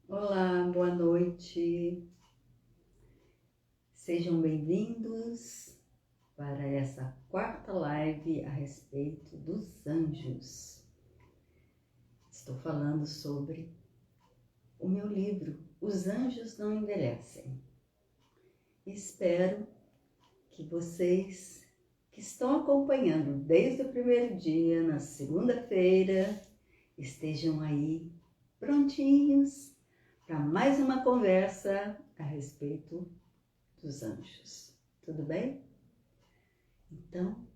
Olá, boa noite. Sejam bem-vindos para essa quarta live a respeito dos anjos. Estou falando sobre o meu livro, Os Anjos Não Envelhecem. Espero que vocês que estão acompanhando desde o primeiro dia, na segunda-feira, estejam aí prontinhos para mais uma conversa a respeito dos anjos. Tudo bem? Então,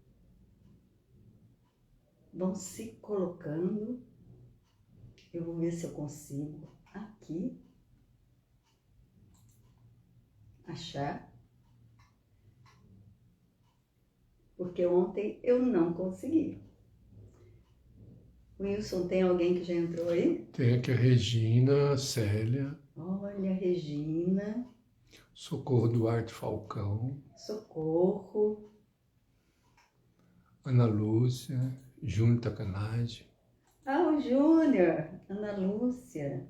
vão se colocando. Eu vou ver se eu consigo aqui achar, porque ontem eu não consegui. Wilson, tem alguém que já entrou aí? Tem aqui a Regina, a Célia, Olha, Regina, Socorro Duarte Falcão, Socorro, Ana Lúcia, Júnior Tacanage, o Júnior, Ana Lúcia,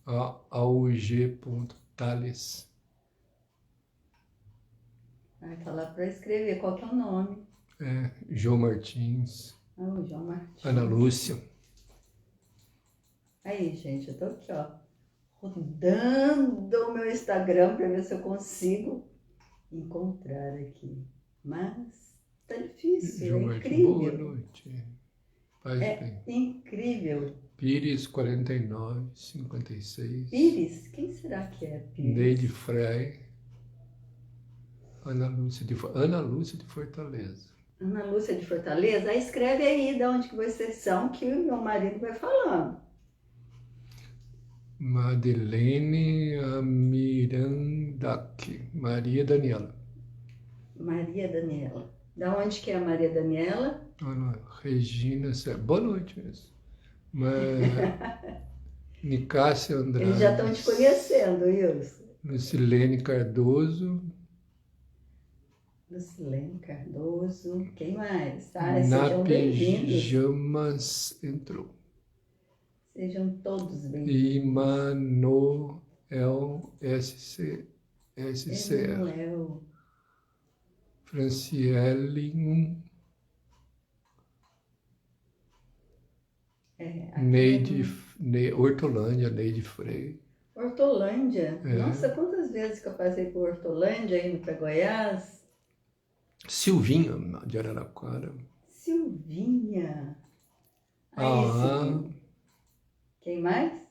a AUG. Tales, vai falar para escrever qual que é o nome. João Martins, O João Martins. Ana Lúcia. Aí, gente, eu tô aqui, ó, rodando o meu Instagram para ver se eu consigo encontrar aqui. Mas tá difícil, João é Martins, incrível. boa noite. Paz bem. Incrível. Pires, 49, 56. Pires? Quem será que é Pires? Neide Frei. Ana Lúcia de Fortaleza. Ana Lúcia de Fortaleza? Aí escreve aí de onde que vocês são, que o meu marido vai falando. Madeleine Amirandac, Maria Daniela. Maria Daniela. Da onde que é a Maria Daniela? Regina, boa noite mesmo. Nicássia Andrade. Eles já estão te conhecendo, Wilson. Lucilene Cardoso. Lucilene Cardoso. Quem mais? Sejam bem-vindos. Jamas entrou. Sejam todos bem-vindos. Imanoel SCR. Emanuel. Franciele. Neide, Hortolândia, Neide Frei. Hortolândia? Nossa, quantas vezes que eu passei por Hortolândia, indo para Goiás? Silvinha, de Araraquara. Silvinha. Silvinha. Quem mais?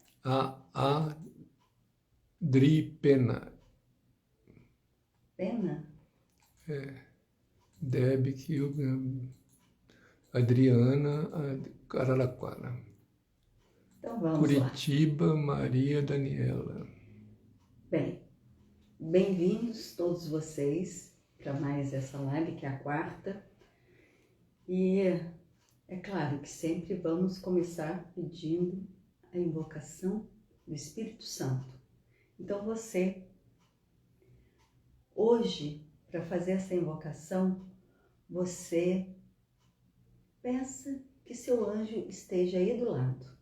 Adri Pena. Pena? Deb Kilgan. Adriana Araraquara. Então vamos Curitiba, lá. Maria Daniela. Bem, bem-vindos todos vocês para mais essa live, que é a quarta. E é claro que sempre vamos começar pedindo a invocação do Espírito Santo. Então você, hoje, para fazer essa invocação, você peça que seu anjo esteja aí do lado.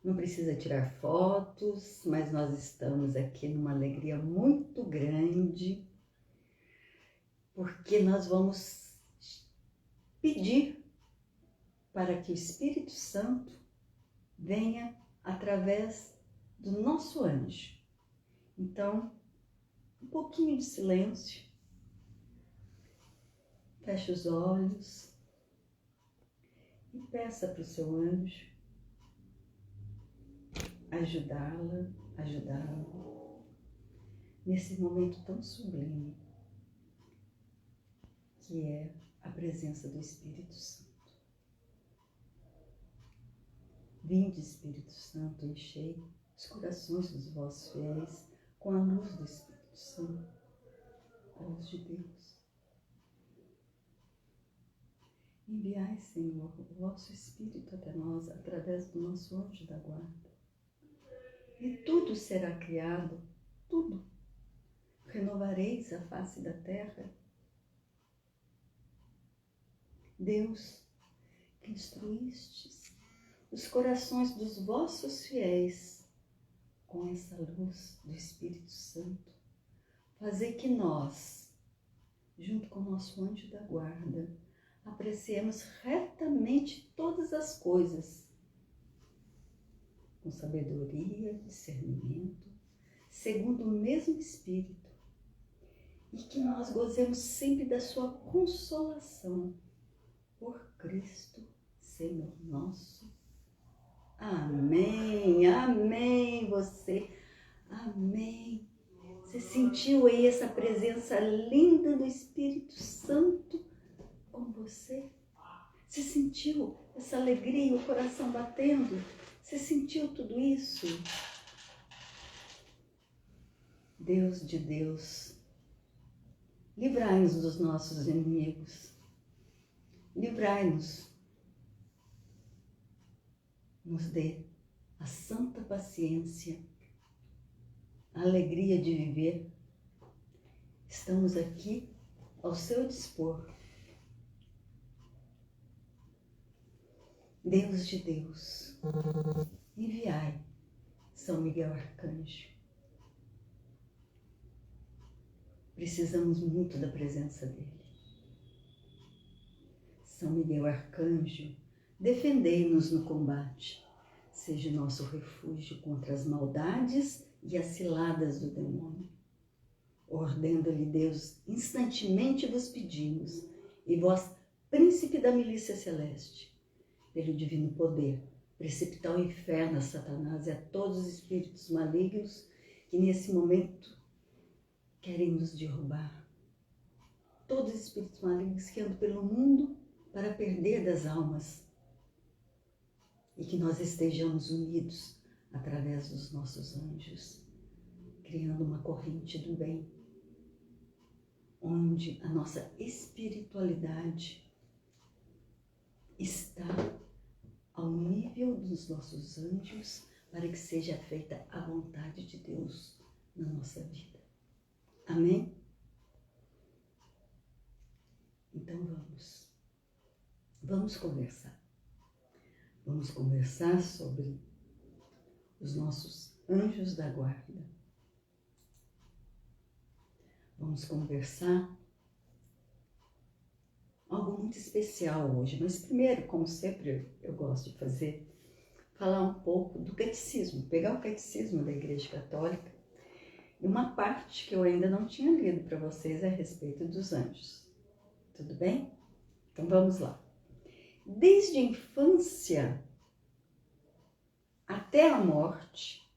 Não precisa tirar fotos, mas nós estamos aqui numa alegria muito grande, porque nós vamos pedir para que o Espírito Santo venha através do nosso anjo. Então, um pouquinho de silêncio, feche os olhos e peça para o seu anjo ajudá-lo nesse momento tão sublime que é a presença do Espírito Santo. Vinde, Espírito Santo, enchei os corações dos vossos fiéis com a luz do Espírito Santo, a luz de Deus. Enviai, Senhor, o vosso Espírito até nós através do nosso anjo da guarda. E tudo será criado, tudo. Renovareis a face da terra. Deus, que instruístes os corações dos vossos fiéis com essa luz do Espírito Santo. Fazer que nós, junto com o nosso anjo da guarda, apreciemos retamente todas as coisas, com sabedoria, discernimento, segundo o mesmo Espírito, e que nós gozemos sempre da sua consolação, por Cristo, Senhor nosso. Amém, amém, amém. Você sentiu aí essa presença linda do Espírito Santo com você? Você sentiu essa alegria, o coração batendo? Você sentiu tudo isso? Deus de Deus, livrai-nos dos nossos inimigos. Livrai-nos. Nos dê a santa paciência, a alegria de viver. Estamos aqui ao seu dispor. Deus de Deus, enviai São Miguel Arcanjo. Precisamos muito da presença dele. São Miguel Arcanjo, defendei-nos no combate. Seja nosso refúgio contra as maldades e as ciladas do demônio. Ordendo-lhe Deus, instantemente vos pedimos, e vós, príncipe da milícia celeste, pelo divino poder, precipitar ao inferno a Satanás e a todos os espíritos malignos que nesse momento querem nos derrubar. Todos os espíritos malignos que andam pelo mundo para perder das almas. E que nós estejamos unidos através dos nossos anjos, criando uma corrente do bem, onde a nossa espiritualidade está ao nível dos nossos anjos, para que seja feita a vontade de Deus na nossa vida. Amém? Então vamos conversar. Vamos conversar sobre os nossos anjos da guarda. Vamos conversar algo muito especial hoje, mas primeiro, como sempre eu gosto de fazer, falar um pouco do catecismo, pegar o catecismo da Igreja Católica, e uma parte que eu ainda não tinha lido para vocês a respeito dos anjos. Tudo bem? Então vamos lá. Desde a infância até a morte,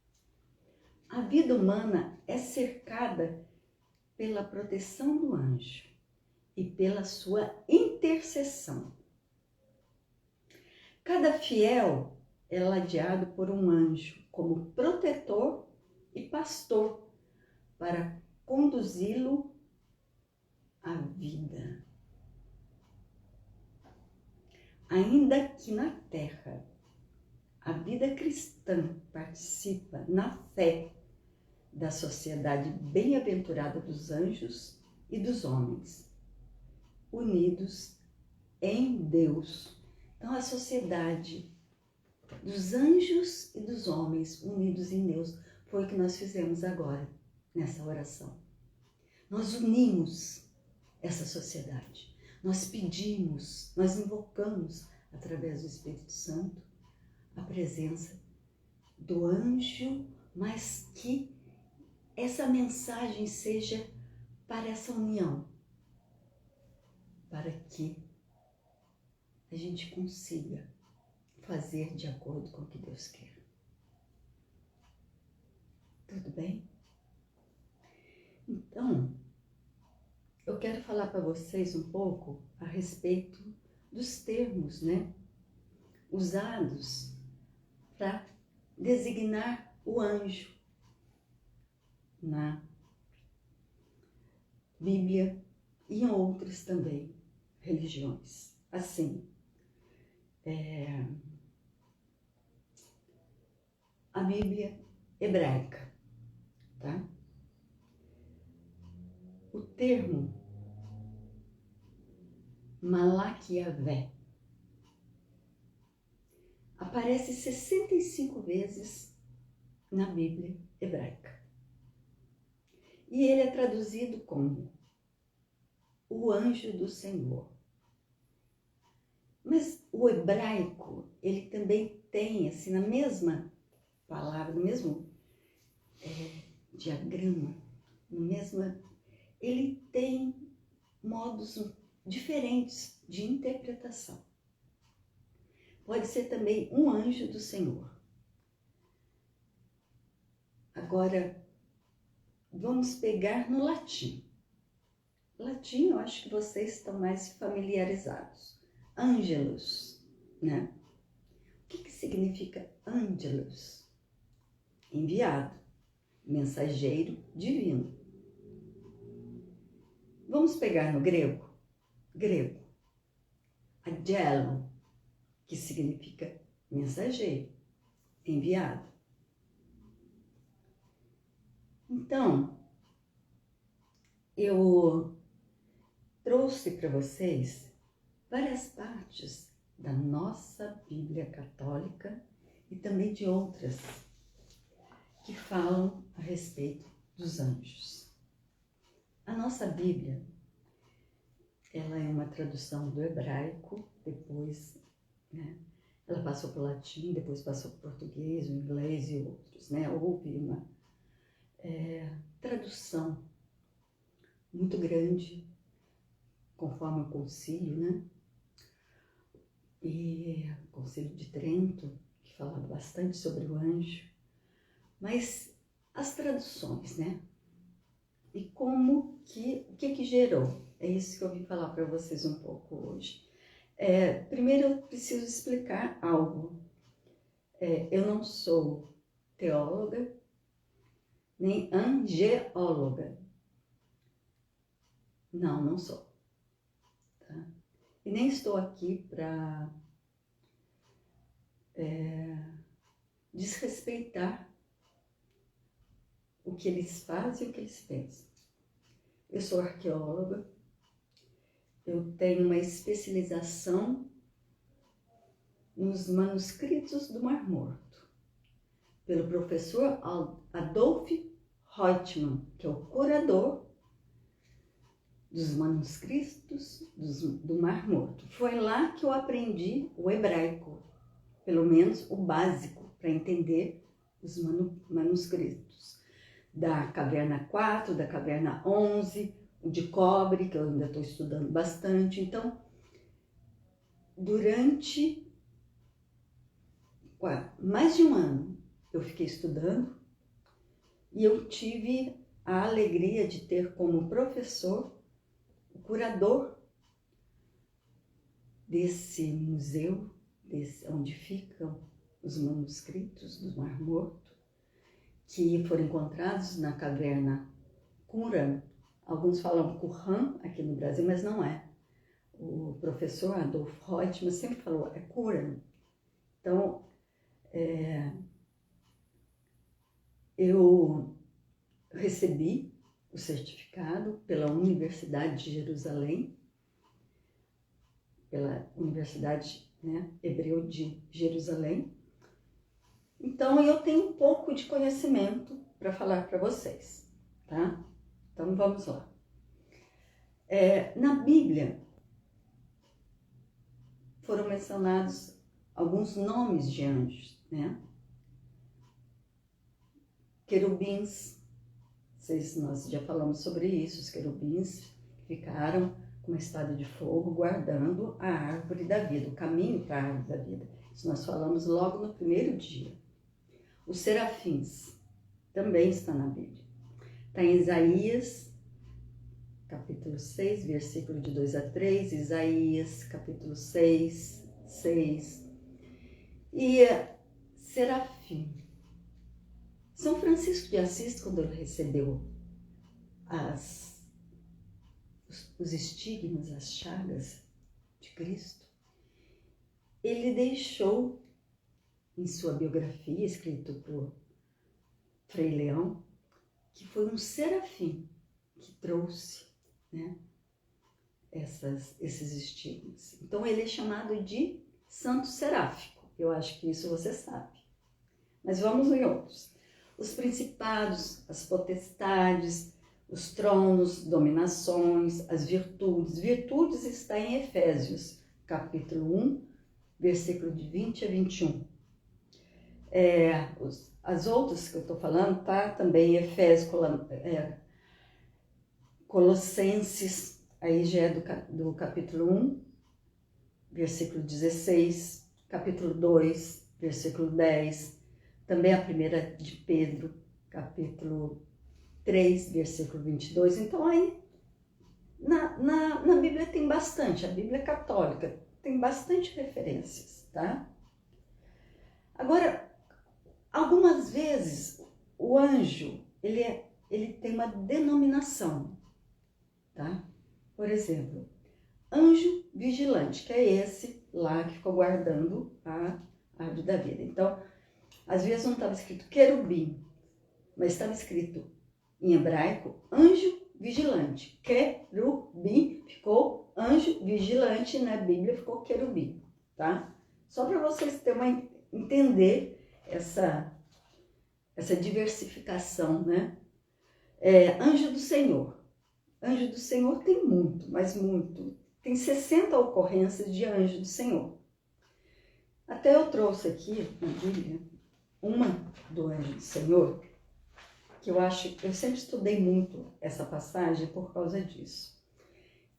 a vida humana é cercada pela proteção do anjo e pela sua intercessão. Cada fiel é ladeado por um anjo como protetor e pastor para conduzi-lo à vida. Ainda que na terra a vida cristã participa na fé da sociedade bem-aventurada dos anjos e dos homens, unidos em Deus. Então, a sociedade dos anjos e dos homens unidos em Deus foi o que nós fizemos agora, nessa oração. Nós unimos essa sociedade. Nós pedimos, nós invocamos, através do Espírito Santo, a presença do anjo, mas que essa mensagem seja para essa união, para que a gente consiga fazer de acordo com o que Deus quer. Tudo bem? Então, eu quero falar para vocês um pouco a respeito dos termos, né, usados para designar o anjo na Bíblia e em outras também religiões. Assim, a Bíblia hebraica, tá? O termo Malach Yavé aparece 65 vezes na Bíblia hebraica. E ele é traduzido como o anjo do Senhor. Mas o hebraico, ele também tem, assim, na mesma palavra, no mesmo diagrama, ele tem modos diferentes de interpretação. Pode ser também um anjo do Senhor. Agora, vamos pegar no latim. Latim, eu acho que vocês estão mais familiarizados. Angelus, né? O que significa angelus? Enviado, mensageiro divino. Vamos pegar no grego? Grego. Agelo, que significa mensageiro, enviado. Então, eu trouxe para vocês várias partes da nossa Bíblia Católica e também de outras que falam a respeito dos anjos. A nossa Bíblia, ela é uma tradução do hebraico, depois, né, ela passou para o latim, depois passou para o português, o inglês e outros, né? Houve uma tradução muito grande, conforme o concílio, né? E o Concílio de Trento, que falava bastante sobre o anjo, mas as traduções, né? E o que gerou? É isso que eu vim falar para vocês um pouco hoje. Primeiro eu preciso explicar algo. Eu não sou teóloga, nem angeóloga. Não sou. Tá? E nem estou aqui para desrespeitar o que eles fazem e o que eles pensam. Eu sou arqueóloga, eu tenho uma especialização nos manuscritos do Mar Morto, pelo professor Adolf Reutemann, que é o curador dos manuscritos do Mar Morto. Foi lá que eu aprendi o hebraico, pelo menos o básico, para entender os manuscritos. Da caverna 4, da caverna 11, o de cobre, que eu ainda estou estudando bastante. Então, durante mais de um ano, eu fiquei estudando e eu tive a alegria de ter como professor o curador desse museu, onde ficam os manuscritos do Mar Morto, que foram encontrados na caverna Qumran. Alguns falam Qumran aqui no Brasil, mas não é. O professor Adolf Reutemann sempre falou, é Qumran. Então, eu recebi o certificado pela Universidade de Jerusalém, pela Universidade, né, Hebreu de Jerusalém. Então, eu tenho um pouco de conhecimento para falar para vocês, tá? Então, vamos lá. Na Bíblia, foram mencionados alguns nomes de anjos, né? Querubins, nós já falamos sobre isso, os querubins ficaram com uma espada de fogo guardando a árvore da vida, o caminho para a árvore da vida. Isso nós falamos logo no primeiro dia. Os serafins também está na Bíblia. Está em Isaías, capítulo 6, versículo de 2 a 3, Isaías, capítulo 6. E serafim. São Francisco de Assis, quando ele recebeu os estigmas, as chagas de Cristo, ele deixou em sua biografia, escrito por Frei Leão, que foi um serafim que trouxe, né, esses estigmas. Então ele é chamado de santo seráfico. Eu acho que isso você sabe. Mas vamos em outros. Os principados, as potestades, os tronos, dominações, as virtudes. Virtudes está em Efésios, capítulo 1, versículo de 20 a 21. As outras que eu estou falando, tá? Também Efésios, Colossenses, aí já é do capítulo 1, versículo 16, capítulo 2, versículo 10, também a primeira de Pedro, capítulo 3, versículo 22. Então aí, na Bíblia tem bastante, a Bíblia católica tem bastante referências, tá? Agora, algumas vezes o anjo, ele tem uma denominação, tá? Por exemplo, anjo vigilante, que é esse lá que ficou guardando a árvore da vida. Então, às vezes não estava escrito querubim, mas estava escrito em hebraico anjo vigilante. Querubim ficou anjo vigilante, na Bíblia ficou querubim, tá? Só para vocês terem entender essa diversificação, né? Anjo do Senhor. Anjo do Senhor tem muito, mas muito. Tem 60 ocorrências de anjo do Senhor. Até eu trouxe aqui na Bíblia uma do anjo do Senhor, que eu sempre estudei muito essa passagem por causa disso.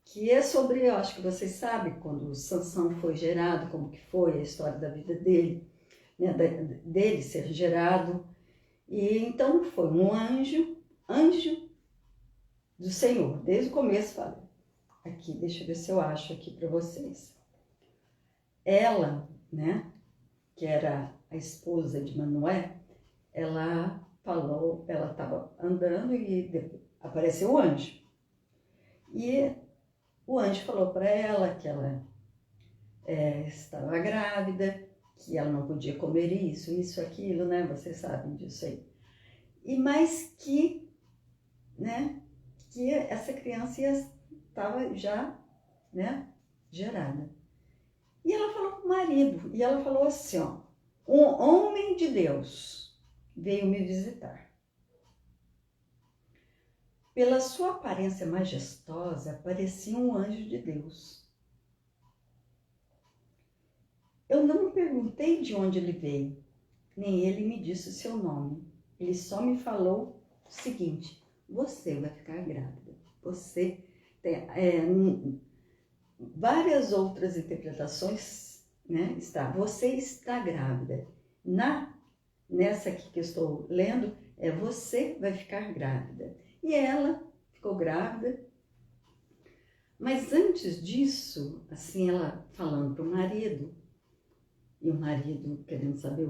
Que é sobre, eu acho que vocês sabem, quando Sansão foi gerado, como que foi a história da vida dele, né, dele ser gerado. E então foi um anjo do Senhor, desde o começo falei. Aqui, deixa eu ver se eu acho aqui para vocês. Ela, né, que era a esposa de Manoé, ela falou, ela estava andando e apareceu o anjo. E o anjo falou para ela que ela estava grávida, que ela não podia comer isso, aquilo, né? Vocês sabem disso aí. E mais que, né, que essa criança estava já, né, gerada. E ela falou para o marido, e ela falou assim, ó, um homem de Deus veio me visitar. Pela sua aparência majestosa, parecia um anjo de Deus. Eu não perguntei de onde ele veio, nem ele me disse o seu nome. Ele só me falou o seguinte: você vai ficar grávida. Você tem várias outras interpretações, né? Você está grávida. Nessa aqui que eu estou lendo, você vai ficar grávida. E ela ficou grávida. Mas antes disso, assim, ela falando para o marido, e o marido querendo saber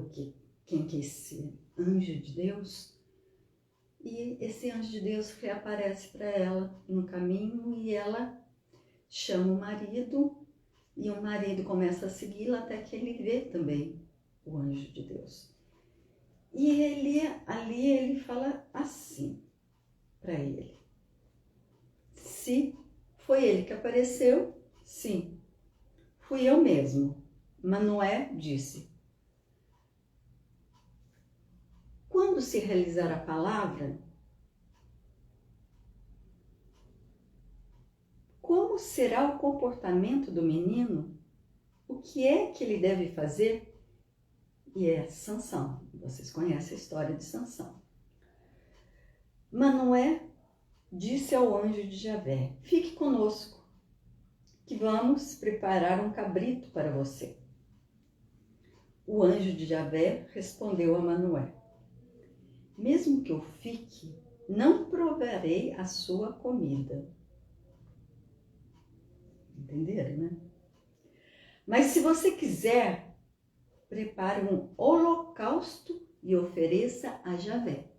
quem que é esse anjo de Deus, e esse anjo de Deus reaparece para ela no caminho e ela chama o marido e o marido começa a segui-la até que ele vê também o anjo de Deus. E ele fala assim para ele: se foi ele que apareceu, sim, fui eu mesmo. Manoé disse: quando se realizar a palavra, como será o comportamento do menino? O que é que ele deve fazer? E é Sansão. Vocês conhecem a história de Sansão. Manoé disse ao anjo de Javé: fique conosco, que vamos preparar um cabrito para você. O anjo de Javé respondeu a Manoé: mesmo que eu fique, não provarei a sua comida. Entenderam, né? Mas se você quiser, prepare um holocausto e ofereça a Javé.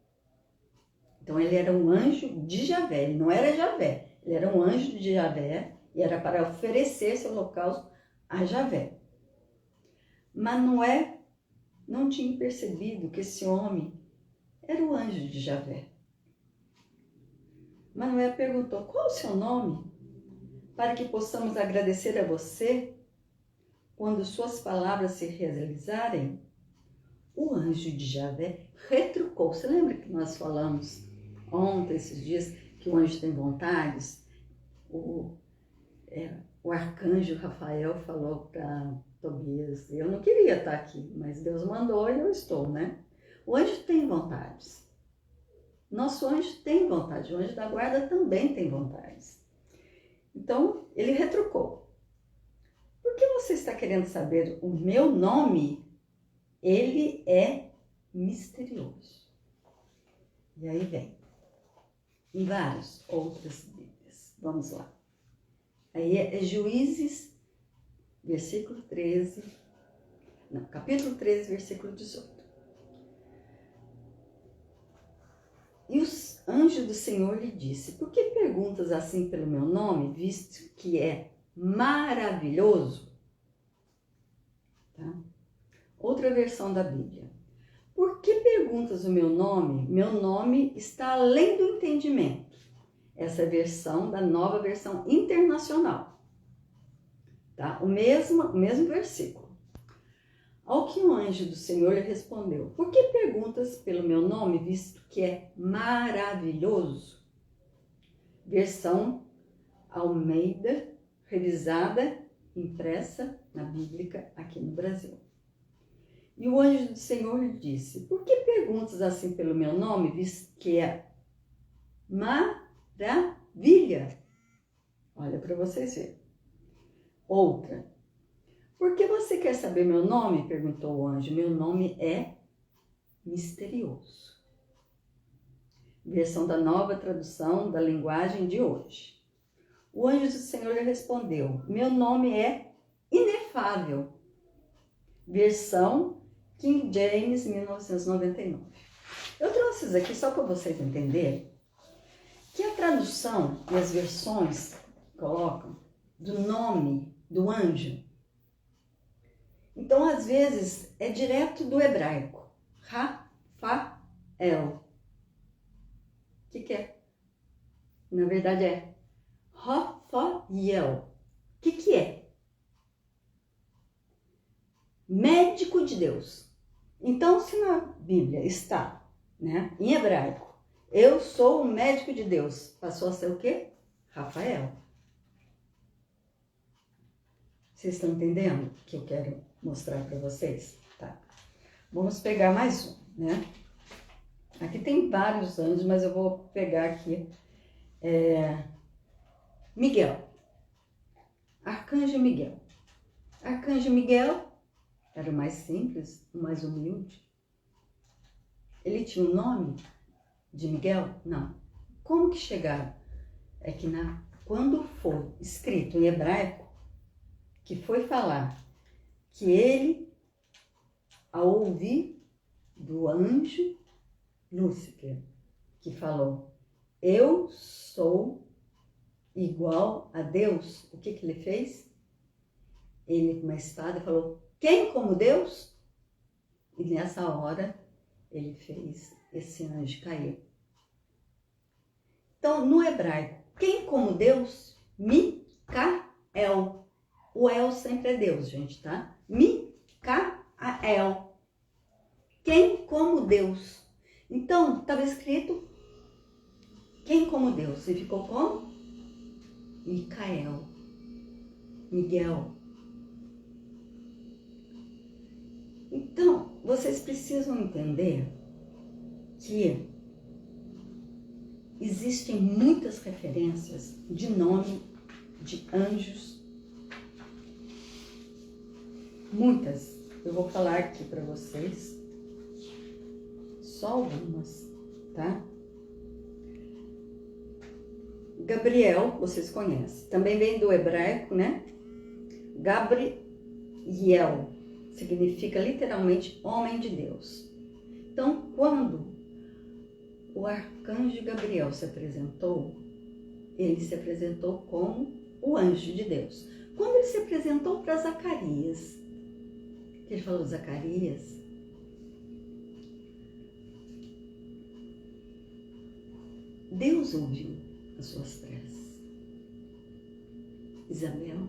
Então ele era um anjo de Javé, ele não era Javé, ele era um anjo de Javé e era para oferecer esse holocausto a Javé. Manoé não tinha percebido que esse homem era o anjo de Javé. Manoé perguntou: qual o seu nome? Para que possamos agradecer a você quando suas palavras se realizarem, o anjo de Javé retrucou. Você lembra que nós falamos ontem, esses dias, que o anjo tem vontades? O arcanjo Rafael falou para Tobias, eu não queria estar aqui, mas Deus mandou e eu estou, né? O anjo tem vontades. Nosso anjo tem vontade, o anjo da guarda também tem vontades. Então, ele retrucou. Por que você está querendo saber o meu nome? Ele é misterioso. E aí vem, em várias outras Bíblias. Vamos lá. Aí é Juízes, capítulo 13, versículo 18. E os anjos do Senhor lhe disse, por que perguntas assim pelo meu nome, visto que é maravilhoso? Tá? Outra versão da Bíblia. Por que perguntas o meu nome? Meu nome está além do entendimento. Essa é a versão da Nova Versão Internacional. Tá? O mesmo versículo. Ao que o anjo do Senhor lhe respondeu, por que perguntas pelo meu nome, visto que é maravilhoso? Versão Almeida, revisada, impressa na Bíblia aqui no Brasil. E o anjo do Senhor lhe disse, por que perguntas assim pelo meu nome, visto que é maravilha? Olha para vocês verem. Outra. Por que você quer saber meu nome? Perguntou o anjo. Meu nome é misterioso. Versão da Nova Tradução da Linguagem de hoje. O anjo do Senhor lhe respondeu, meu nome é inefável. Versão King James, 1999. Eu trouxe isso aqui só para vocês entenderem que a tradução e as versões colocam do nome do anjo. Então, às vezes, é direto do hebraico. Rafael. O que é? Na verdade é Rafael. O que é? Médico de Deus. Então, se na Bíblia está, né, em hebraico, eu sou o médico de Deus, passou a ser o quê? Rafael. Vocês estão entendendo o que eu quero mostrar para vocês? Tá. Vamos pegar mais um, né? Aqui tem vários anjos, mas eu vou pegar aqui Miguel. Arcanjo Miguel. Arcanjo Miguel era o mais simples, o mais humilde. Ele tinha um nome de Miguel? Não. Como que chegaram? É que quando foi escrito em hebraico, que foi falar que ele, ao ouvir do anjo Lúcifer, que falou, eu sou igual a Deus, o que ele fez? Ele com uma espada falou, quem como Deus? E nessa hora ele fez esse anjo cair. Então, no hebraico, quem como Deus? Micael. O El sempre é Deus, gente, tá? Micael. Quem como Deus? Então, estava escrito quem como Deus? E ficou como? Micael. Miguel. Então, vocês precisam entender que existem muitas referências de nome de anjos. Muitas. Eu vou falar aqui para vocês. Só algumas, tá? Gabriel, vocês conhecem. Também vem do hebraico, né? Gabriel. Significa literalmente homem de Deus. Então, quando o arcanjo Gabriel se apresentou, ele se apresentou como o anjo de Deus. Quando ele se apresentou para Zacarias, ele falou, Zacarias, Deus ouviu as suas preces. Isabel,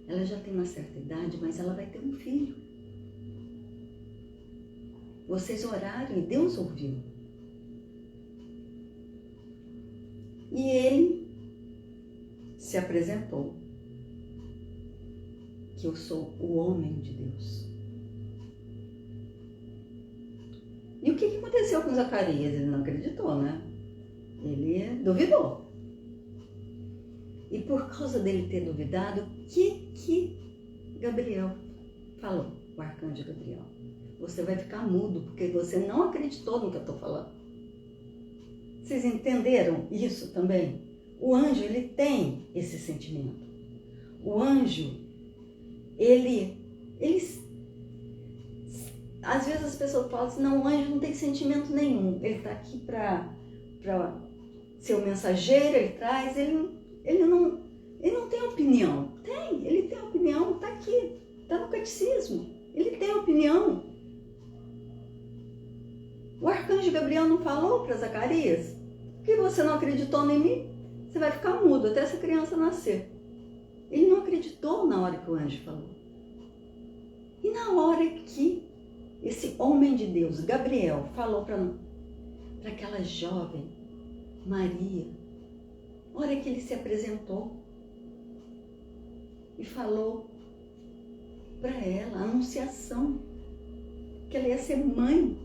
ela já tem uma certa idade, mas ela vai ter um filho. Vocês oraram e Deus ouviu. E ele se apresentou, que eu sou o homem de Deus. E o que aconteceu com Zacarias? Ele não acreditou, né? Ele duvidou. E por causa dele ter duvidado, o que Gabriel falou, o arcanjo Gabriel? Você vai ficar mudo, porque você não acreditou no que eu estou falando. Vocês entenderam isso também? O anjo, ele tem esse sentimento. O anjo, ele às vezes as pessoas falam assim, não, o anjo não tem sentimento nenhum. Ele está aqui para ser o mensageiro, ele traz, ele não tem opinião. Ele tem opinião, está aqui, está no catecismo. Ele tem opinião. O arcanjo Gabriel não falou para Zacarias que você não acreditou em mim, você vai ficar mudo até essa criança nascer. Ele não acreditou na hora que o anjo falou. E na hora que esse homem de Deus, Gabriel, falou para aquela jovem, Maria, na hora que ele se apresentou e falou para ela a anunciação que ela ia ser mãe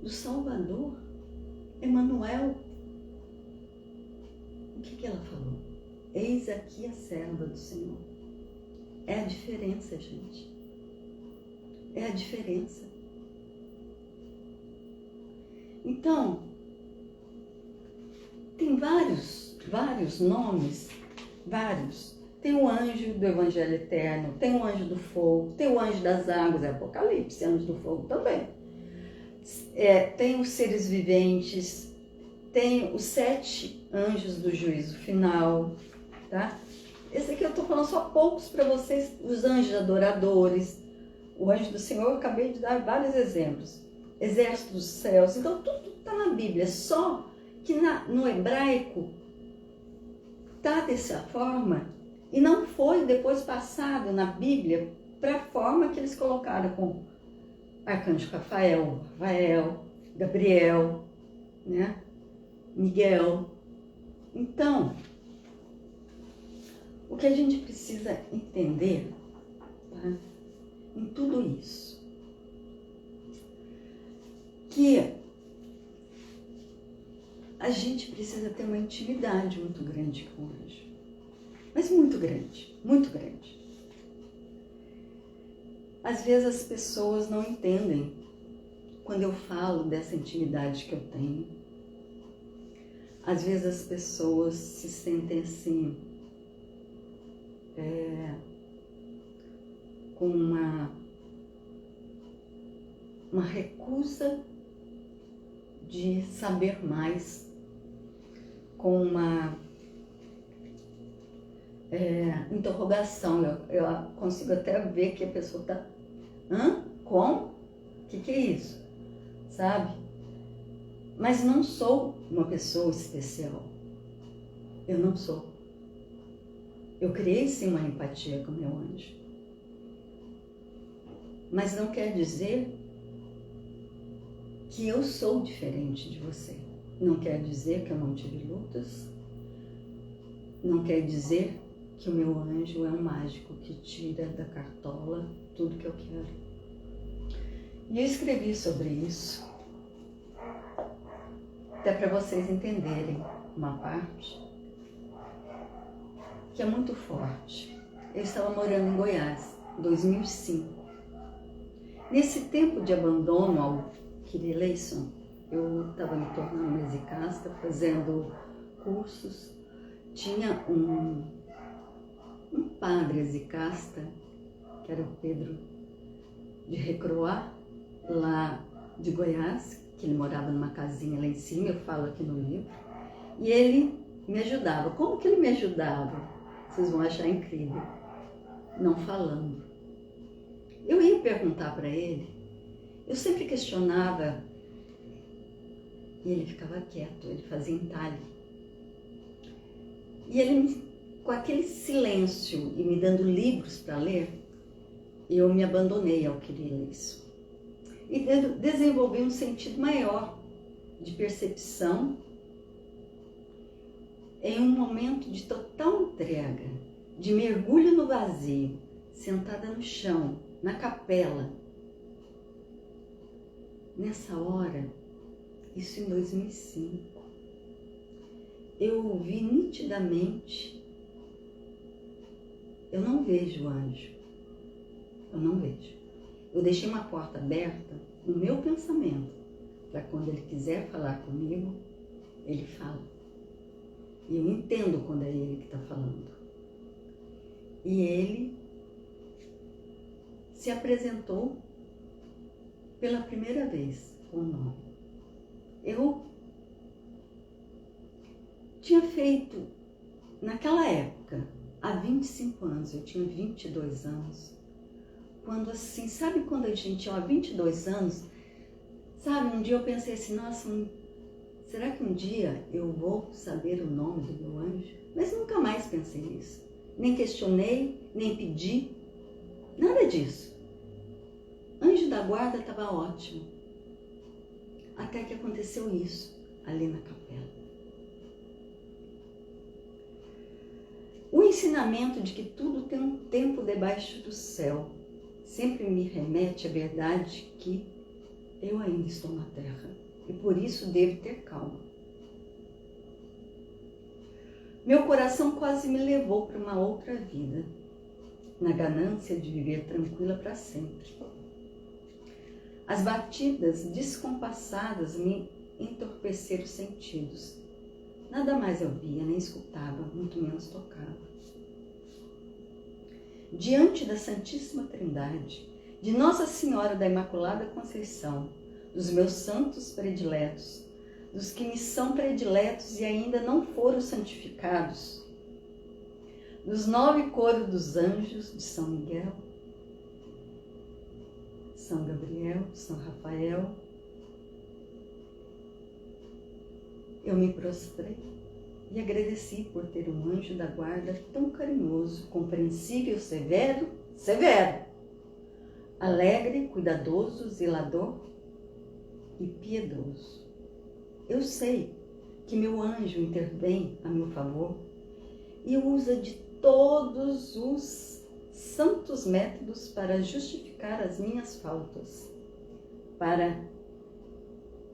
do Salvador, Emanuel. O que ela falou? Eis aqui a serva do Senhor. É a diferença, gente. É a diferença. Então, tem vários nomes, vários. Tem o anjo do Evangelho Eterno, tem o anjo do fogo, tem o anjo das águas, é Apocalipse, anjo do fogo também. Tem os seres viventes, tem os 7 anjos do juízo final, tá? Esse aqui eu estou falando só poucos para vocês, os anjos adoradores, o anjo do Senhor, eu acabei de dar vários exemplos, exército dos céus, então tudo está na Bíblia, só que no hebraico está dessa forma e não foi depois passado na Bíblia para a forma que eles colocaram com arcanjo Rafael, Gabriel, né? Miguel. Então, o que a gente precisa entender, tá? Em tudo isso, que a gente precisa ter uma intimidade muito grande com o anjo, mas muito grande, muito grande. Às vezes as pessoas não entendem quando eu falo dessa intimidade que eu tenho. Às vezes as pessoas se sentem assim, com uma recusa de saber mais, com uma interrogação. Eu consigo até ver que a pessoa está, como? O que é isso? Sabe? Mas não sou uma pessoa especial. Eu não sou. Eu criei sim uma empatia com o meu anjo. Mas não quer dizer que eu sou diferente de você. Não quer dizer que eu não tive lutas. Não quer dizer que o meu anjo é um mágico que tira da cartola tudo que eu quero. E eu escrevi sobre isso, até para vocês entenderem uma parte que é muito forte. Eu estava morando em Goiás, em 2005. Nesse tempo de abandono ao Kirileison, eu estava me tornando mesicasta, fazendo cursos. Tinha um padre exicasta, que era o Pedro de Recroá, lá de Goiás, que ele morava numa casinha lá em cima, eu falo aqui no livro, e ele me ajudava. Como que ele me ajudava? Vocês vão achar incrível. Não falando. Eu ia perguntar para ele, eu sempre questionava, e ele ficava quieto, ele fazia entalhe. E ele me com aquele silêncio e me dando livros para ler, eu me abandonei ao querer isso. E desenvolvi um sentido maior de percepção em um momento de total entrega, de mergulho no vazio, sentada no chão, na capela. Nessa hora, isso em 2005, eu ouvi nitidamente: eu não vejo anjo, eu não vejo. Eu deixei uma porta aberta no meu pensamento, para quando ele quiser falar comigo, ele fala. E eu entendo quando é ele que está falando. E ele se apresentou pela primeira vez com o nome. Eu tinha feito, naquela época, há 25 anos, eu tinha 22 anos, quando assim, sabe quando a gente tinha 22 anos, sabe, um dia eu pensei assim, nossa, será que um dia eu vou saber o nome do meu anjo? Mas nunca mais pensei nisso. Nem questionei, nem pedi, nada disso. Anjo da guarda estava ótimo. Até que aconteceu isso, ali na capela. O ensinamento de que tudo tem um tempo debaixo do céu sempre me remete à verdade que eu ainda estou na terra e por isso devo ter calma. Meu coração quase me levou para uma outra vida, na ganância de viver tranquila para sempre. As batidas descompassadas me entorpeceram os sentidos. Nada mais eu via, nem escutava, muito menos tocava. Diante da Santíssima Trindade, de Nossa Senhora da Imaculada Conceição, dos meus santos prediletos, dos que me são prediletos e ainda não foram santificados, dos 9 coros dos anjos de São Miguel, São Gabriel, São Rafael, eu me prostrei e agradeci por ter um anjo da guarda tão carinhoso, compreensível, severo, alegre, cuidadoso, zelador e piedoso. Eu sei que meu anjo intervém a meu favor e usa de todos os santos métodos para justificar as minhas faltas, para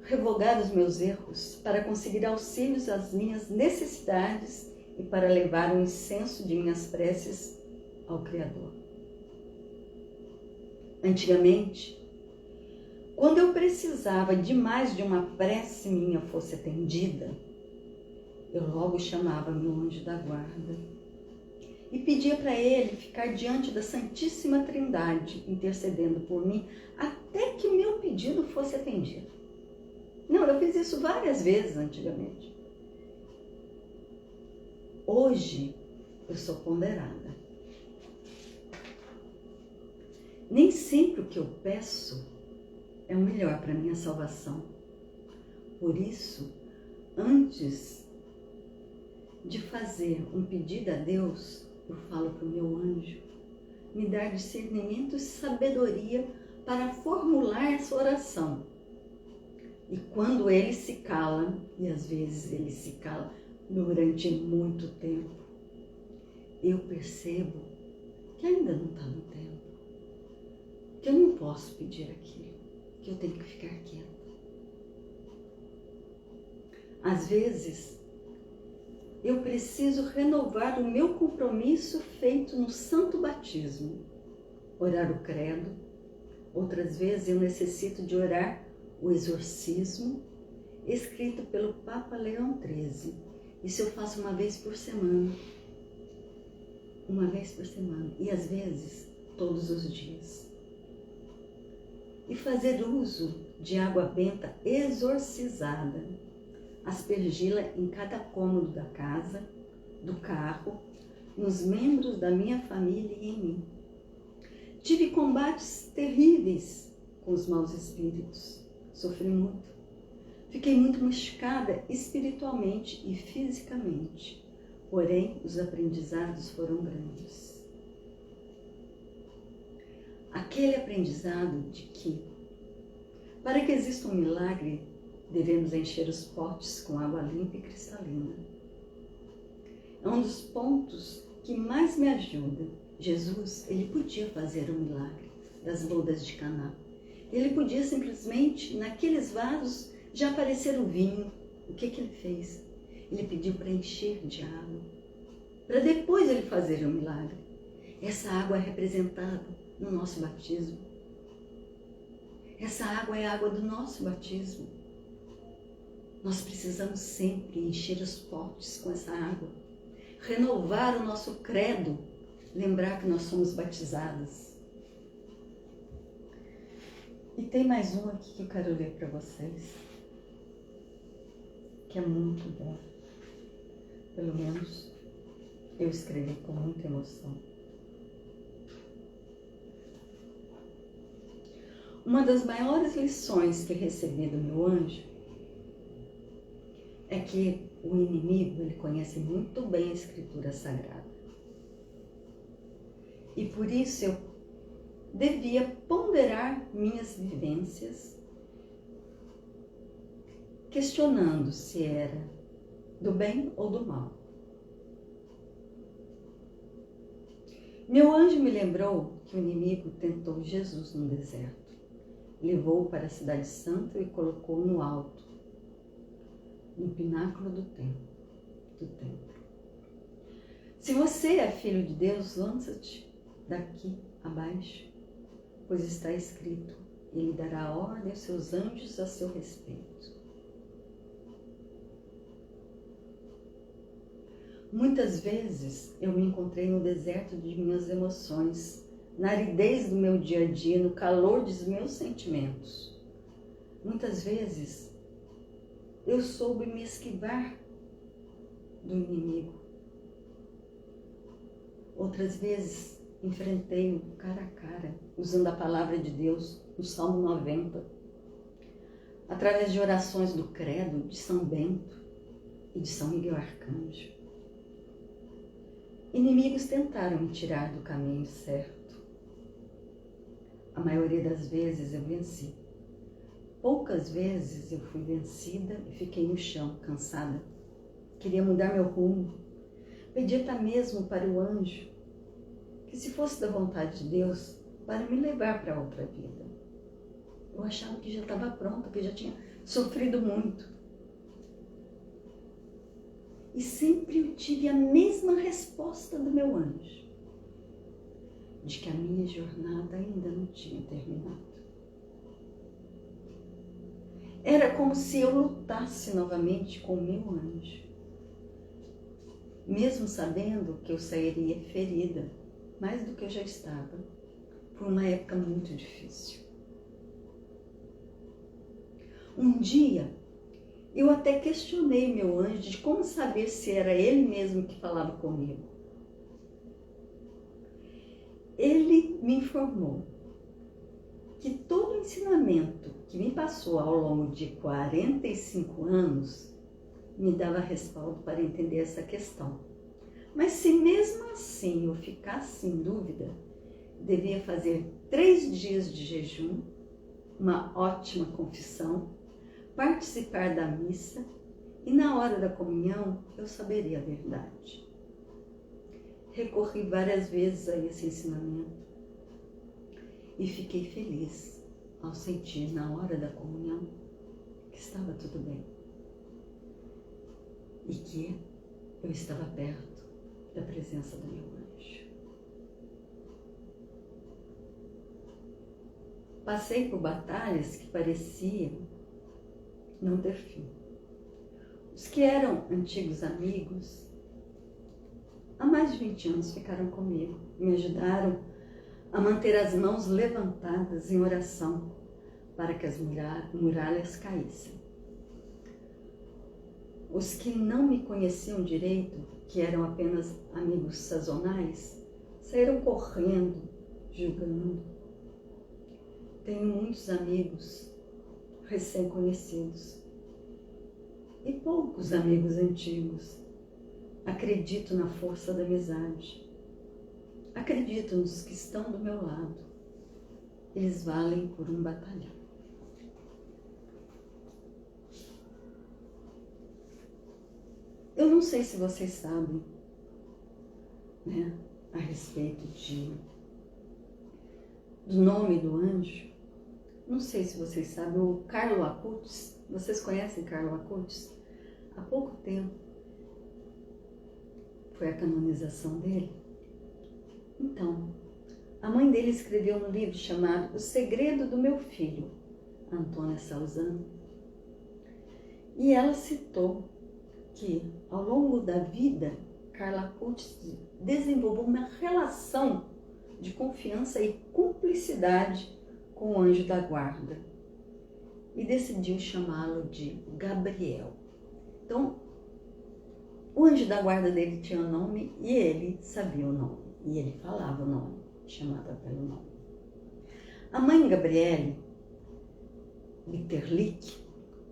revogar os meus erros, para conseguir auxílios às minhas necessidades e para levar o incenso de minhas preces ao Criador. Antigamente, quando eu precisava demais de uma prece minha fosse atendida, eu logo chamava meu anjo da guarda e pedia para ele ficar diante da Santíssima Trindade, intercedendo por mim, até que meu pedido fosse atendido. Não, eu fiz isso várias vezes antigamente. Hoje, eu sou ponderada. Nem sempre o que eu peço é o melhor para a minha salvação. Por isso, antes de fazer um pedido a Deus, eu falo para o meu anjo me dar discernimento e sabedoria para formular essa oração. E quando ele se cala, e às vezes ele se cala durante muito tempo, eu percebo que ainda não está no tempo, que eu não posso pedir aquilo, que eu tenho que ficar quieta. Às vezes, eu preciso renovar o meu compromisso feito no santo batismo, orar o credo. Outras vezes eu necessito de orar o exorcismo, escrito pelo Papa Leão XIII. Isso eu faço uma vez por semana. E às vezes, todos os dias. E fazer uso de água benta exorcizada, aspergi-la em cada cômodo da casa, do carro, nos membros da minha família e em mim. Tive combates terríveis com os maus espíritos. Sofri muito. Fiquei muito machucada espiritualmente e fisicamente porém os aprendizados foram grandes. Aquele aprendizado de que, para que exista um milagre, devemos encher os potes com água limpa e cristalina. É um dos pontos que mais me ajuda. Jesus, ele podia fazer o milagre das bodas de Caná. Ele podia simplesmente, naqueles vasos, já aparecer o vinho. O que ele fez? Ele pediu para encher de água, para depois ele fazer o milagre. Essa água é representada no nosso batismo. Essa água é a água do nosso batismo. Nós precisamos sempre encher os potes com essa água, renovar o nosso credo, lembrar que nós somos batizados. E tem mais um aqui que eu quero ler para vocês, que é muito bom. Pelo menos eu escrevi com muita emoção. Uma das maiores lições que recebi do meu anjo é que o inimigo, ele conhece muito bem a Escritura Sagrada. E por isso eu devia ponderar minhas vivências, questionando se era do bem ou do mal. Meu anjo me lembrou que o inimigo tentou Jesus no deserto. Levou-o para a cidade santa e colocou no alto, no pináculo do templo. Se você é filho de Deus, lança-te daqui abaixo, pois está escrito, ele dará ordem aos seus anjos a seu respeito. Muitas vezes eu me encontrei no deserto de minhas emoções, na aridez do meu dia a dia, no calor dos meus sentimentos. Muitas vezes eu soube me esquivar do inimigo. Outras vezes enfrentei-o cara a cara, usando a palavra de Deus, no Salmo 90, através de orações do Credo, de São Bento e de São Miguel Arcanjo. Inimigos tentaram me tirar do caminho certo. A maioria das vezes eu venci. Poucas vezes eu fui vencida e fiquei no chão, cansada. Queria mudar meu rumo. Pedi até mesmo para o anjo que, se fosse da vontade de Deus, para me levar para outra vida. Eu achava que já estava pronta, que já tinha sofrido muito. E sempre eu tive a mesma resposta do meu anjo, de que a minha jornada ainda não tinha terminado. Era como se eu lutasse novamente com o meu anjo, mesmo sabendo que eu sairia ferida, mais do que eu já estava, por uma época muito difícil. Um dia, eu até questionei meu anjo de como saber se era ele mesmo que falava comigo. Ele me informou que todo o ensinamento que me passou ao longo de 45 anos me dava respaldo para entender essa questão. Mas se mesmo assim eu ficasse em dúvida, devia fazer 3 dias de jejum, uma ótima confissão, participar da missa e na hora da comunhão eu saberia a verdade. Recorri várias vezes a esse ensinamento e fiquei feliz ao sentir na hora da comunhão que estava tudo bem e que eu estava perto da presença do meu anjo. Passei por batalhas que pareciam não ter fim. Os que eram antigos amigos, há mais de 20 anos ficaram comigo, me ajudaram a manter as mãos levantadas em oração para que as muralhas caíssem. Os que não me conheciam direito, que eram apenas amigos sazonais, saíram correndo, julgando. Tenho muitos amigos recém-conhecidos e poucos amigos antigos. acredito na força da amizade. Acredito nos que estão do meu lado. Eles valem por um batalhão. Eu não sei se vocês sabem, né, a respeito do nome do anjo. Não sei se vocês sabem, o Carlo Acutis. Vocês conhecem Carlo Acutis? Há pouco tempo foi a canonização dele. Então, a mãe dele escreveu um livro chamado O Segredo do Meu Filho, Antônia Salzano. E ela citou que, ao longo da vida, Carlo Acutis desenvolveu uma relação de confiança e cumplicidade com o anjo da guarda e decidiu chamá-lo de Gabriel. Então, o anjo da guarda dele tinha um nome e ele sabia o nome, e ele falava o nome, chamava pelo nome. A mãe Gabriele Bitterlich,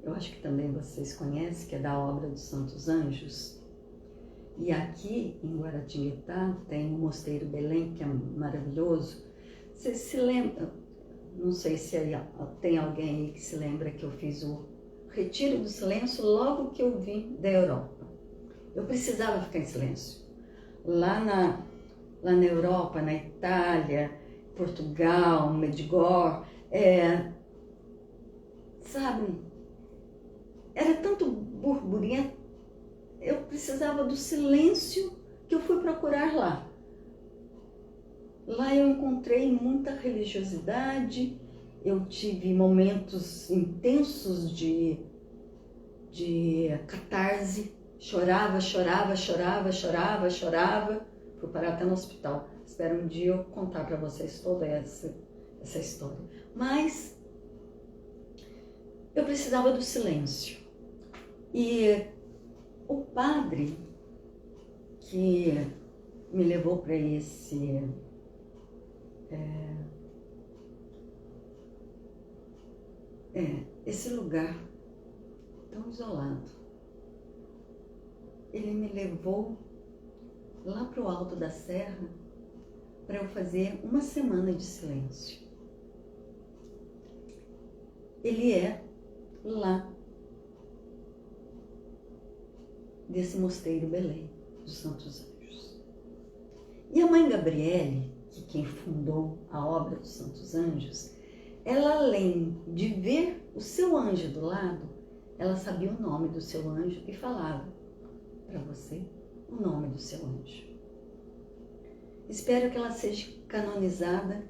eu acho que também vocês conhecem, que é da obra dos Santos Anjos. E aqui em Guaratinguetá tem o Mosteiro Belém, que é maravilhoso. Vocês se lembram? Não sei se tem alguém aí que se lembra que eu fiz o Retiro do Silêncio logo que eu vim da Europa. Eu precisava ficar em silêncio. Lá na Europa, na Itália, Portugal, Medjugorje, sabe, era tanto burburinho, eu precisava do silêncio que eu fui procurar lá. Lá eu encontrei muita religiosidade, eu tive momentos intensos de catarse, chorava, fui parar até no hospital. Espero um dia eu contar para vocês toda essa história. Mas eu precisava do silêncio. E o padre que me levou para esse lugar tão isolado, ele me levou lá para o alto da serra para eu fazer uma semana de silêncio. Ele é lá desse mosteiro Belém, dos Santos Anjos. E a mãe Gabriele, que quem fundou a obra dos Santos Anjos, ela, além de ver o seu anjo do lado, ela sabia o nome do seu anjo e falava para você o nome do seu anjo. Espero que ela seja canonizada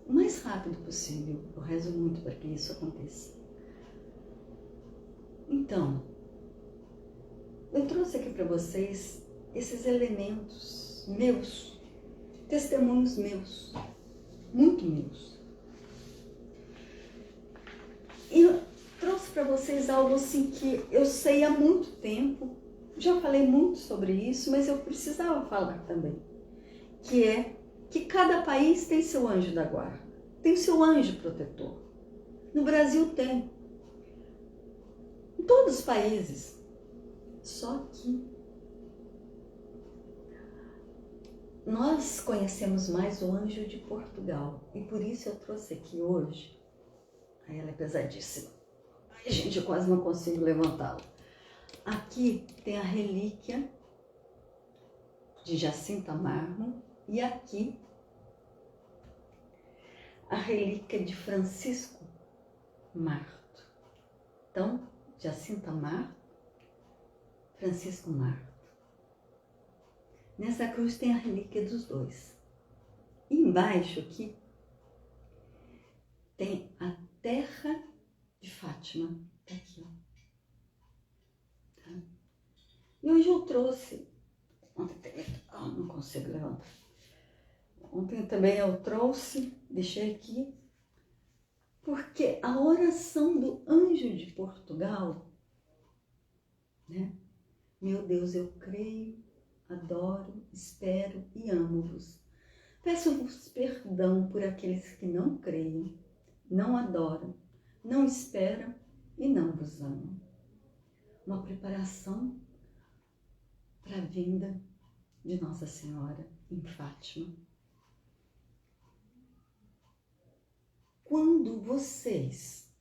o mais rápido possível. Eu rezo muito para que isso aconteça. Então, eu trouxe aqui para vocês esses elementos meus, testemunhos meus, muito meus. E eu trouxe para vocês algo assim que eu sei há muito tempo, já falei muito sobre isso, mas eu precisava falar também, que é que cada país tem seu anjo da guarda, tem seu anjo protetor. No Brasil tem, em todos os países, só que nós conhecemos mais o anjo de Portugal, e por isso eu trouxe aqui hoje. Ela é pesadíssima. Ai, gente, eu quase não consigo levantá-la. Aqui tem a relíquia de Jacinta Marmo e aqui a relíquia de Francisco Marto. Então, Jacinta Marto, Francisco Marto. Nessa cruz tem a relíquia dos dois. E embaixo aqui tem a terra de Fátima. Tá aqui, ó. Tá? E hoje eu trouxe... não consigo levantar. Ontem também eu trouxe, deixei aqui, porque a oração do anjo de Portugal, né? Meu Deus, eu creio, adoro, espero e amo-vos. Peço-vos perdão por aqueles que não creem, não adoram, não esperam e não vos amam. Uma preparação para a vinda de Nossa Senhora em Fátima. Quando vocês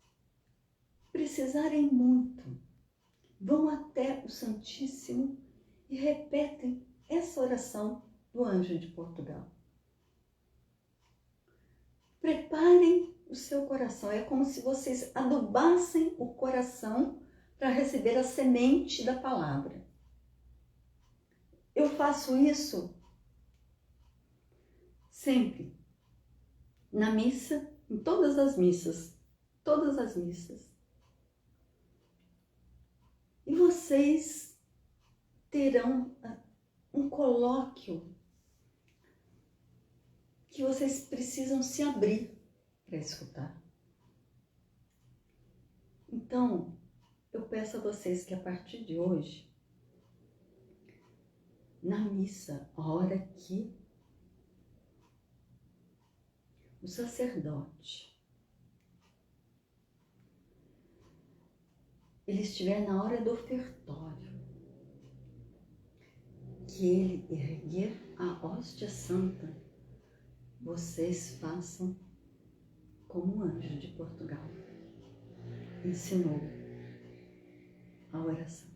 precisarem muito, vão até o Santíssimo e repetem essa oração do Anjo de Portugal. Preparem o seu coração. É como se vocês adubassem o coração para receber a semente da palavra. Eu faço isso sempre. Na missa, em todas as missas. Todas as missas. E vocês terão um colóquio que vocês precisam se abrir para escutar. Então, eu peço a vocês que a partir de hoje, na missa, a hora que o sacerdote ele estiver na hora do ofertório, que ele erguer a hóstia santa, vocês façam como o Anjo de Portugal ensinou a oração.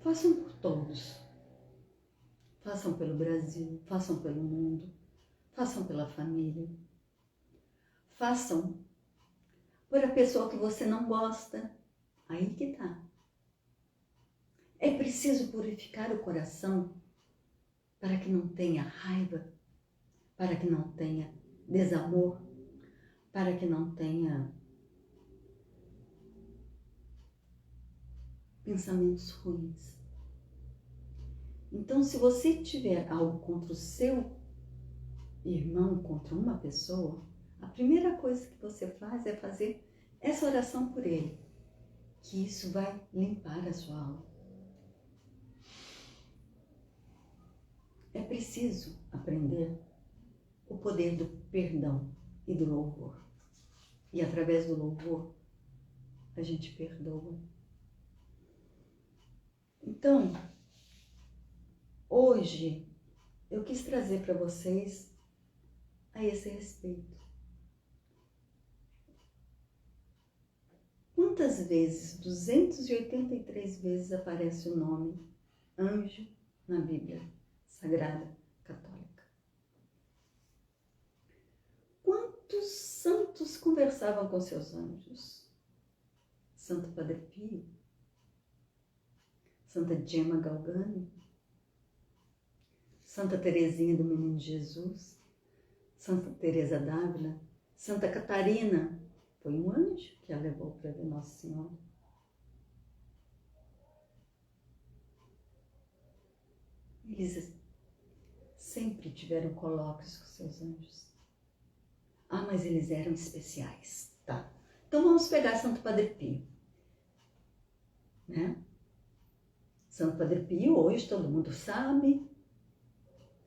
Façam por todos. Façam pelo Brasil, façam pelo mundo, façam pela família. Façam por a pessoa que você não gosta. Aí que tá. É preciso purificar o coração para que não tenha raiva, para que não tenha desamor, para que não tenha pensamentos ruins. Então, se você tiver algo contra o seu irmão, contra uma pessoa, a primeira coisa que você faz é fazer essa oração por ele, que isso vai limpar a sua alma. É preciso aprender o poder do perdão e do louvor. E através do louvor, a gente perdoa. Então, hoje, eu quis trazer para vocês a esse respeito. Quantas vezes, 283 vezes, aparece o nome anjo na Bíblia Sagrada Católica? Quantos santos conversavam com seus anjos? Santo Padre Pio, Santa Gemma Galgani, Santa Teresinha do Menino Jesus, Santa Teresa d'Ávila, Santa Catarina, foi um anjo que a levou para ver Nossa Senhora. Eles sempre tiveram colóquios com seus anjos. Ah, mas eles eram especiais. Tá. Então vamos pegar Santo Padre Pio. Né? Santo Padre Pio, hoje todo mundo sabe.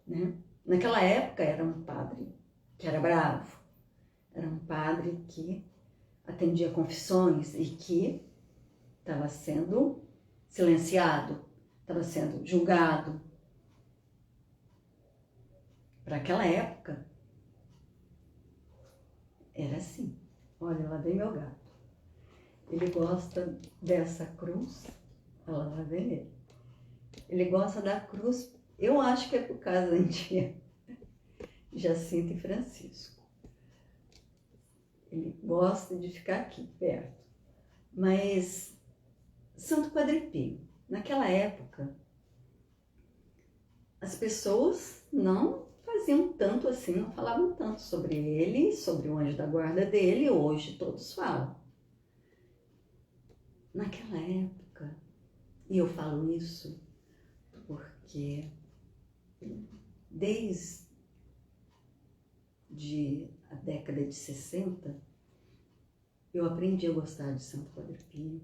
Né? Naquela época era um padre que era bravo. Era um padre que atendia confissões e que estava sendo silenciado, estava sendo julgado. Para aquela época, era assim. Olha, lá vem meu gato. Ele gosta dessa cruz. Olha lá vem ele. Ele gosta da cruz. Eu acho que é por causa de Jacinto e Francisco. Ele gosta de ficar aqui perto. Mas Santo Padre Pio, naquela época, as pessoas não faziam tanto assim, não falavam tanto sobre ele, sobre o anjo da guarda dele. Hoje todos falam. Naquela época, e eu falo isso porque desde a década de 60, eu aprendi a gostar de Santo Padre Pio.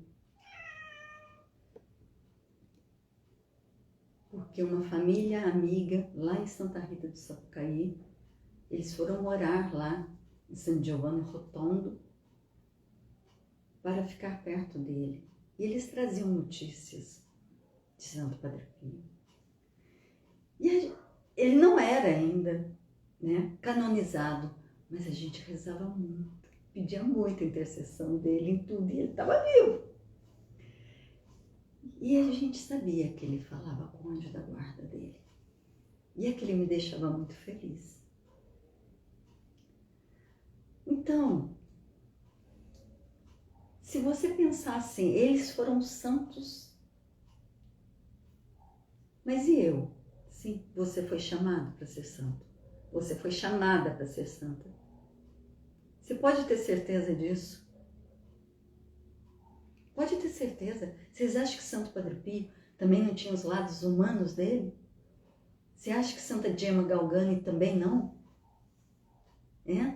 Porque uma família amiga lá em Santa Rita do Sapucaí, eles foram morar lá em San Giovanni Rotondo para ficar perto dele. E eles traziam notícias de Santo Padre Pio. E ele não era ainda, né, canonizado, mas a gente rezava muito, pedia muita intercessão dele em tudo, e ele estava vivo. E a gente sabia que ele falava com o anjo da guarda dele. E aquilo me deixava muito feliz. Então, se você pensar assim, eles foram santos, mas e eu? Sim, você foi chamado para ser santo. Você foi chamada para ser santa. Você pode ter certeza disso? Pode ter certeza. Vocês acham que Santo Padre Pio também não tinha os lados humanos dele? Você acha que Santa Gemma Galgani também não?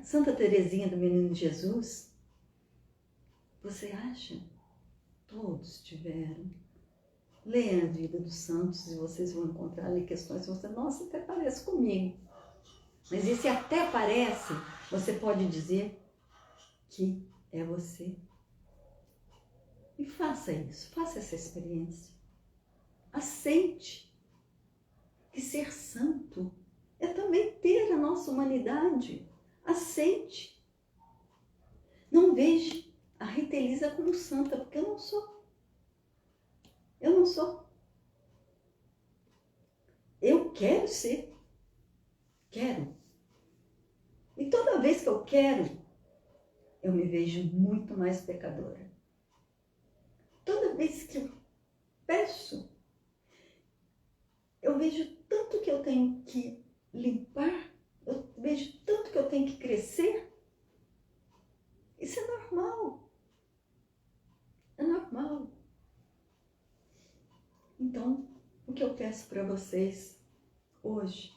Santa Teresinha do Menino Jesus? Você acha? Todos tiveram. Leia a vida dos santos e vocês vão encontrar ali questões que você, nossa, até parece comigo. Mas esse até parece, você pode dizer que é você. E faça isso, faça essa experiência. Aceite que ser santo é também ter a nossa humanidade. Aceite. Não veja a Rita Elisa como santa, porque eu não sou. Eu não sou. Eu quero ser. Quero. E toda vez que eu quero, eu me vejo muito mais pecadora. Toda vez que eu peço, eu vejo tanto que eu tenho que limpar, eu vejo tanto que eu tenho que crescer. Isso é normal. É normal. Então, o que eu peço para vocês hoje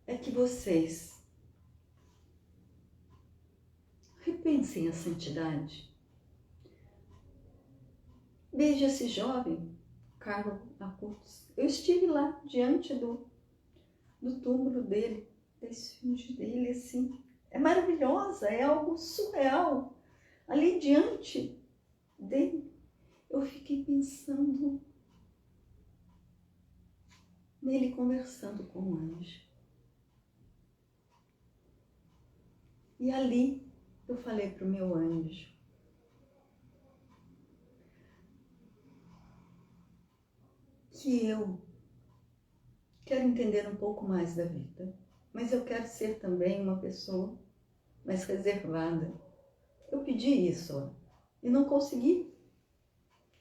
é que vocês repensem a santidade. Veja esse jovem, Carlo Acutis. Eu estive lá, diante do túmulo dele, da esfinge dele, assim. É maravilhosa, é algo surreal. Ali diante dele, eu fiquei pensando nele conversando com o anjo. E ali eu falei para o meu anjo, que eu quero entender um pouco mais da vida, mas eu quero ser também uma pessoa mais reservada. Eu pedi isso, ó, e não consegui.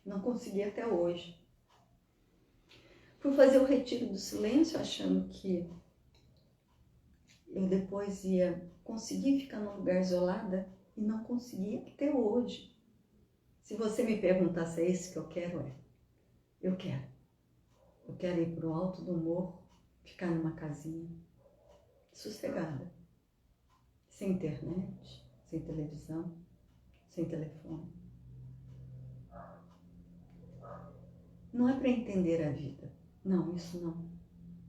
Não consegui até hoje. Fui fazer o retiro do silêncio, achando que eu depois ia conseguir ficar num lugar isolada, e não consegui até hoje. Se você me perguntar se é isso que eu quero, eu quero. Eu quero ir para o alto do morro, ficar numa casinha, sossegada, sem internet, sem televisão, sem telefone. Não é para entender a vida. Não, isso não.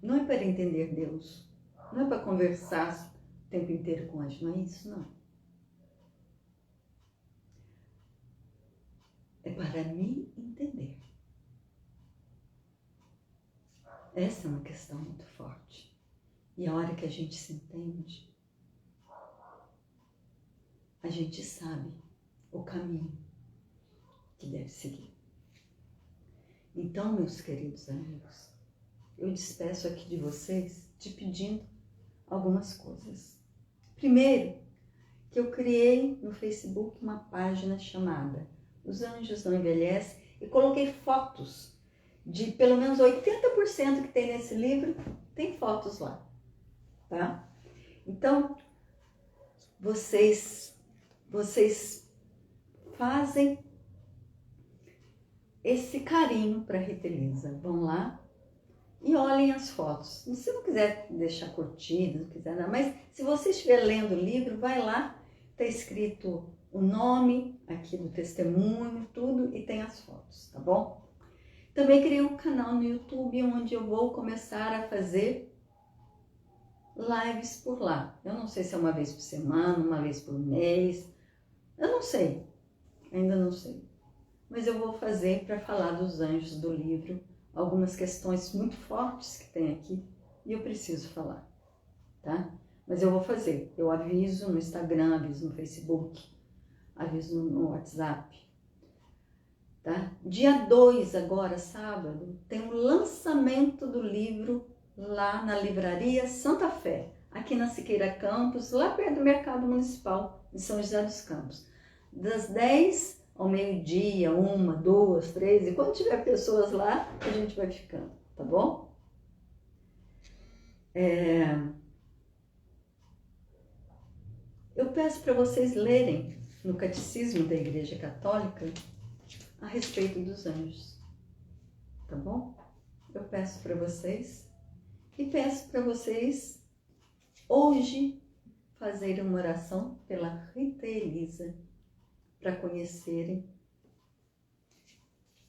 Não é para entender Deus. Não é para conversar o tempo inteiro com anjo. Não é isso, não. É para me entender. Essa é uma questão muito forte. E a hora que a gente se entende, a gente sabe o caminho que deve seguir. Então, meus queridos amigos, eu despeço aqui de vocês te pedindo algumas coisas. Primeiro, que eu criei no Facebook uma página chamada Os Anjos Não Envelhecem e coloquei fotos de pelo menos 80% que tem nesse livro, tem fotos lá, tá? Então, vocês fazem esse carinho para Rita Elisa. Vão lá e olhem as fotos. Se não quiser deixar curtido, não quiser nada, mas se você estiver lendo o livro, vai lá, está escrito o nome aqui do testemunho, tudo, e tem as fotos, tá bom? Também criei um canal no YouTube onde eu vou começar a fazer lives por lá. Eu não sei se é uma vez por semana, uma vez por mês, eu não sei. Ainda não sei. Mas eu vou fazer para falar dos anjos do livro, algumas questões muito fortes que tem aqui e eu preciso falar, tá? Mas eu vou fazer. Eu aviso no Instagram, aviso no Facebook, aviso no WhatsApp, tá? Dia 2 agora, sábado, tem o lançamento do livro lá na Livraria Santa Fé, aqui na Siqueira Campos, lá perto do Mercado Municipal de São José dos Campos. Das 10 ao meio-dia, 1, 2, 3, e quando tiver pessoas lá, a gente vai ficando, tá bom? Eu peço para vocês lerem no Catecismo da Igreja Católica a respeito dos anjos, tá bom? Eu peço para vocês e peço para vocês hoje fazerem uma oração pela Rita Elisa, para conhecerem,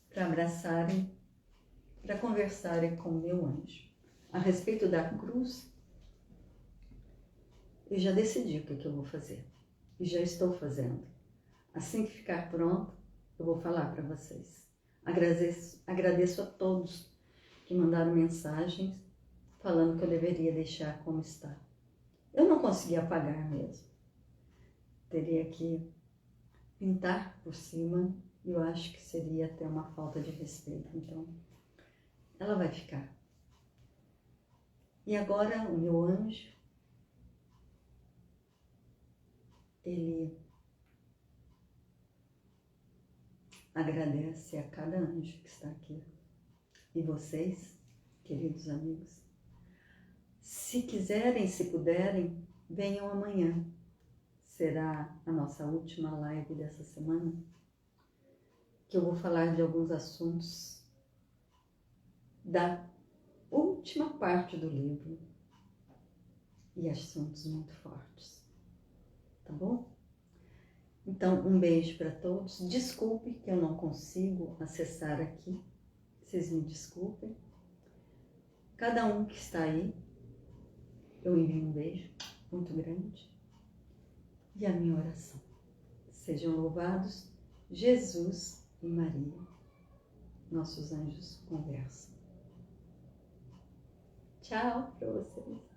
para abraçarem, para conversarem com o meu anjo. A respeito da cruz, eu já decidi o que eu vou fazer e já estou fazendo. Assim que ficar pronto, eu vou falar para vocês. Agradeço a todos que mandaram mensagens falando que eu deveria deixar como está. Eu não consegui apagar mesmo. Teria que pintar por cima e eu acho que seria até uma falta de respeito. Então, ela vai ficar. E agora o meu anjo, ele agradece a cada anjo que está aqui. E vocês, queridos amigos, se quiserem, se puderem, venham amanhã. Será a nossa última live dessa semana, que eu vou falar de alguns assuntos da última parte do livro e assuntos muito fortes, tá bom? Então, um beijo para todos. Desculpe que eu não consigo acessar aqui, vocês me desculpem. Cada um que está aí, eu envio um beijo muito grande. E a minha oração. Sejam louvados Jesus e Maria. Nossos anjos conversam. Tchau para vocês.